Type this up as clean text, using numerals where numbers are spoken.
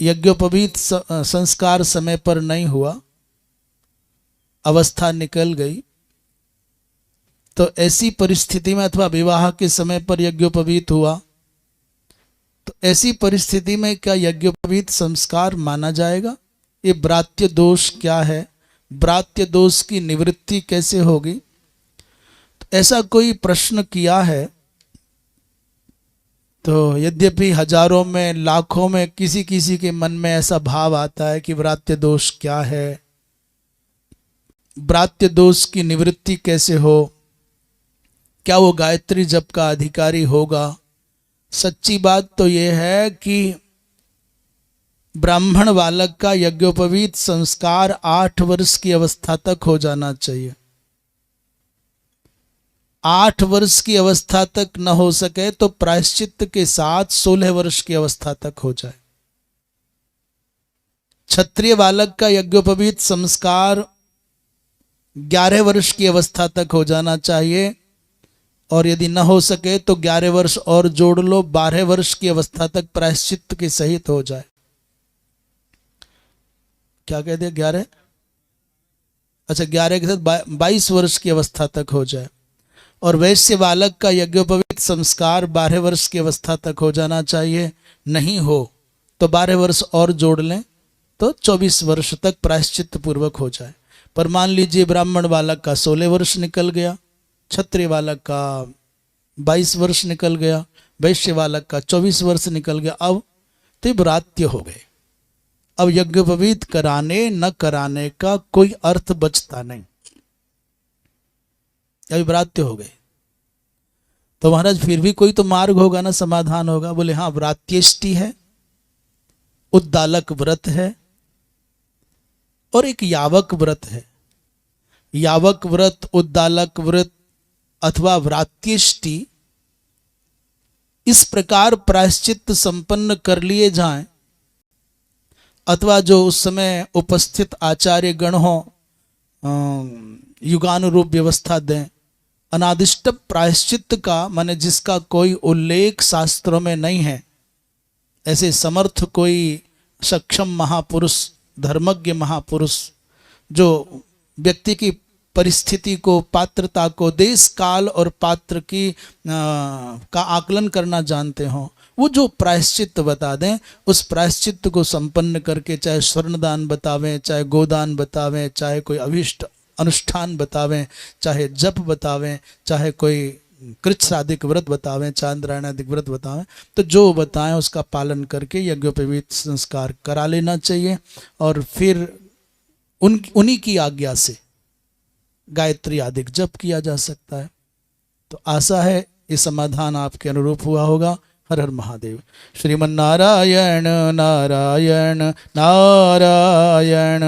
यज्ञोपवीत संस्कार समय पर नहीं हुआ, अवस्था निकल गई, तो ऐसी परिस्थिति में, अथवा विवाह के समय पर यज्ञोपवीत हुआ, तो ऐसी परिस्थिति में क्या यज्ञोपवीत संस्कार माना जाएगा? ये ब्रात्य दोष क्या है, ब्रात्य दोष की निवृत्ति कैसे होगी? तो ऐसा कोई प्रश्न किया है, तो यद्यपि हजारों में लाखों में किसी किसी के मन में ऐसा भाव आता है कि ब्रात्य दोष क्या है, ब्रात्य दोष की निवृत्ति कैसे हो, क्या वो गायत्री जप का अधिकारी होगा? सच्ची बात तो ये है कि ब्राह्मण बालक का यज्ञोपवीत संस्कार 8 वर्ष की अवस्था तक हो जाना चाहिए। 8 वर्ष की अवस्था तक न हो सके तो प्रायश्चित के साथ 16 वर्ष की अवस्था तक हो जाए। क्षत्रिय बालक का यज्ञोपवीत संस्कार 11 वर्ष की अवस्था तक हो जाना चाहिए, और यदि न हो सके तो 11 वर्ष और जोड़ लो, 12 वर्ष की अवस्था तक प्रायश्चित के सहित हो जाए। क्या कह दिया? 11, अच्छा 11 के साथ 22 वर्ष की अवस्था तक हो जाए। और वैश्य बालक का यज्ञोपवीत संस्कार 12 वर्ष की अवस्था तक हो जाना चाहिए, नहीं हो तो 12 वर्ष और जोड़ लें तो 24 वर्ष तक प्रायश्चित पूर्वक हो जाए। पर मान लीजिए ब्राह्मण बालक का 16 वर्ष निकल गया, क्षत्रिय बालक का 22 वर्ष निकल गया, वैश्य बालक का 24 वर्ष निकल गया, अब तो ब्रात्य हो गए। अब यज्ञोपवीत कराने न कराने का कोई अर्थ बचता नहीं, अभी ब्रात्य हो गए। तो महाराज फिर भी कोई तो मार्ग होगा ना, समाधान होगा? बोले हाँ, व्रात्यष्टि है, उद्दालक व्रत है, और एक यावक व्रत है। यावक व्रत, उद्दालक व्रत अथवा व्रात्यष्टि, इस प्रकार प्रायश्चित संपन्न कर लिए जाएं, अथवा जो उस समय उपस्थित आचार्य गण हो युगानुरूप व्यवस्था दें। अनादिष्ट प्रायश्चित का माने जिसका कोई उल्लेख शास्त्रों में नहीं है, ऐसे समर्थ कोई सक्षम महापुरुष, धर्मज्ञ महापुरुष जो व्यक्ति की परिस्थिति को, पात्रता को, देश काल और पात्र की का आकलन करना जानते हो, वो जो प्रायश्चित बता दें, उस प्रायश्चित को संपन्न करके चाहे स्वर्णदान बतावें, चाहे गोदान बतावें, चाहे कोई अभिष्ट अनुष्ठान बतावें, चाहे जप बतावें, चाहे कोई कृच्छ्रादिक व्रत बतावें, चांद्रायणादिक व्रत बतावें, तो जो बताएं उसका पालन करके यज्ञोपवीत संस्कार करा लेना चाहिए। और फिर उन्हीं की आज्ञा से गायत्री आदि जप किया जा सकता है। तो आशा है ये समाधान आपके अनुरूप हुआ होगा। हर हर महादेव। श्रीमन्नारायण नारायण नारायण।